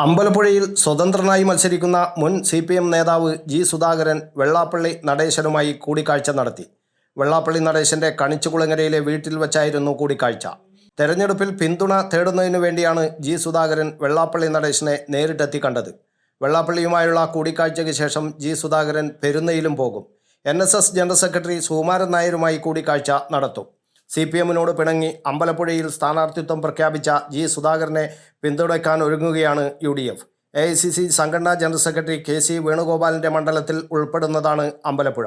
അമ്പലപ്പുഴയിൽ സ്വതന്ത്രനായി മത്സരിക്കുന്ന മുൻ CPM നേതാവ് ജി സുധാകരൻ വെള്ളാപ്പള്ളി നടേശനുമായി കൂടിക്കാഴ്ച നടത്തി. വെള്ളാപ്പള്ളി നടേശന്റെ കണിച്ചുകുളങ്ങരയിലെ വീട്ടിൽ വച്ചായിരുന്നു കൂടിക്കാഴ്ച. തെരഞ്ഞെടുപ്പിൽ പിന്തുണ തേടുന്നതിനു വേണ്ടിയാണ് ജി സുധാകരൻ വെള്ളാപ്പള്ളി നടേശനെ നേരിട്ടെത്തി കണ്ടത്. വെള്ളാപ്പള്ളിയുമായുള്ള കൂടിക്കാഴ്ചയ്ക്ക് ശേഷം ജി സുധാകരൻ പെരുന്നയിലും പോകും. NSS ജനറൽ സെക്രട്ടറി സുകുമാരൻ നായരുമായി കൂടിക്കാഴ്ച നടത്തും. CPMനോട് പിണങ്ങി അമ്പലപ്പുഴയിൽ സ്ഥാനാർത്ഥിത്വം പ്രഖ്യാപിച്ച ജി സുധാകരനെ പിന്തുണയ്ക്കാൻ ഒരുങ്ങുകയാണ് UDF. AICC സംഘടനാ ജനറൽ സെക്രട്ടറി KC വേണുഗോപാലിൻ്റെ മണ്ഡലത്തിൽ ഉൾപ്പെടുന്നതാണ് അമ്പലപ്പുഴ.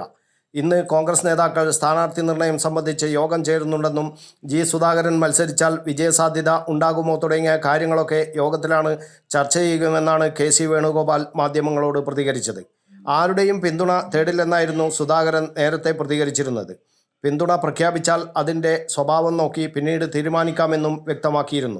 ഇന്ന് കോൺഗ്രസ് നേതാക്കൾ സ്ഥാനാർത്ഥി നിർണയം സംബന്ധിച്ച് യോഗം ചേരുന്നുണ്ടെന്നും ജി സുധാകരൻ മത്സരിച്ചാൽ വിജയസാധ്യത ഉണ്ടാകുമോ തുടങ്ങിയ കാര്യങ്ങളൊക്കെ യോഗത്തിലാണ് ചർച്ച ചെയ്യുമെന്നാണ് KC വേണുഗോപാൽ മാധ്യമങ്ങളോട് പ്രതികരിച്ചത്. ആരുടെയും പിന്തുണ തേടില്ലെന്നായിരുന്നു സുധാകരൻ നേരത്തെ പ്രതികരിച്ചിരുന്നത്. പിന്തുണ പ്രഖ്യാപിച്ചാൽ അതിൻ്റെ സ്വഭാവം നോക്കി പിന്നീട് തീരുമാനിക്കാമെന്നും വ്യക്തമാക്കിയിരുന്നു.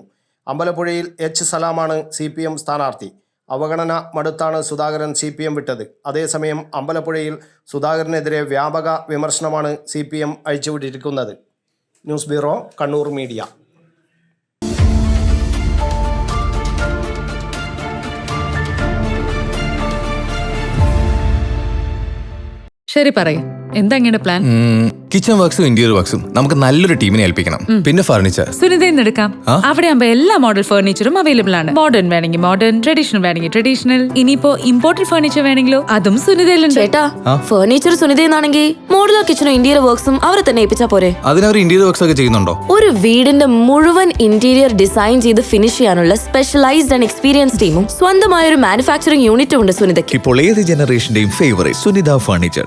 അമ്പലപ്പുഴയിൽ H. സലാമാണ് CPM സ്ഥാനാർത്ഥി. അവഗണന മടുത്താണ് സുധാകരൻ CPM വിട്ടത്. അതേസമയം അമ്പലപ്പുഴയിൽ സുധാകരനെതിരെ വ്യാപക വിമർശനമാണ് CPM അഴിച്ചുവിട്ടിരിക്കുന്നത്. News bureau, Kannur media. ശരി, പറയും എന്താ ഇങ്ങനെ പ്ലാൻ? കിച്ചൺ വർക്സും ഇന്റീരിയർ വർക്സും നമുക്ക് നല്ലൊരു ടീമിനെ ഏൽപ്പിക്കണം. പിന്നെ ഫർണിച്ചർ സുനിതയിൽ എടുക്കാം. അവിടെ ആകുമ്പോ എല്ലാ മോഡൽ ഫർണിച്ചറും അവൈലബിൾ ആണ്. മോഡേൺ വേണമെങ്കിൽ മോഡേൺ, ട്രഡീഷണൽ വേണമെങ്കിൽ ട്രഡീഷണൽ. ഇനിയിപ്പോ ഇമ്പോർട്ടഡ് ഫർണിച്ചർ വേണമെങ്കിലോ അതും സുനിതയിലുണ്ട്. ചേട്ടാ, ഫർണിച്ചർ സുനിതയിലാണെങ്കിൽ മോഡുലർ കിച്ചണും ഇന്റീരിയർ വർക്സും അവരെ തന്നെ ഏൽപ്പിച്ചാ പോരെ? അതിനവർ ഇന്റീരിയർ വർക്സ് ഒക്കെ ചെയ്യുന്നുണ്ടോ? ഒരു വീടിന്റെ മുഴുവൻ ഇന്റീരിയർ ഡിസൈൻ ചെയ്ത് ഫിനിഷ് ചെയ്യാനുള്ള സ്പെഷ്യലൈസ്ഡ് ആൻഡ് എക്സ്പീരിയൻസ് ടീമും സ്വന്തമായ ഒരു മാനുഫാക്ചറിംഗ് യൂണിറ്റും ഉണ്ട് സുനിതയ്ക്ക്. ഇപ്പോൾ ഏത് ജനറേഷന്റെയും ഫേവറേറ്റ് സുനിത ഫർണിച്ചർ.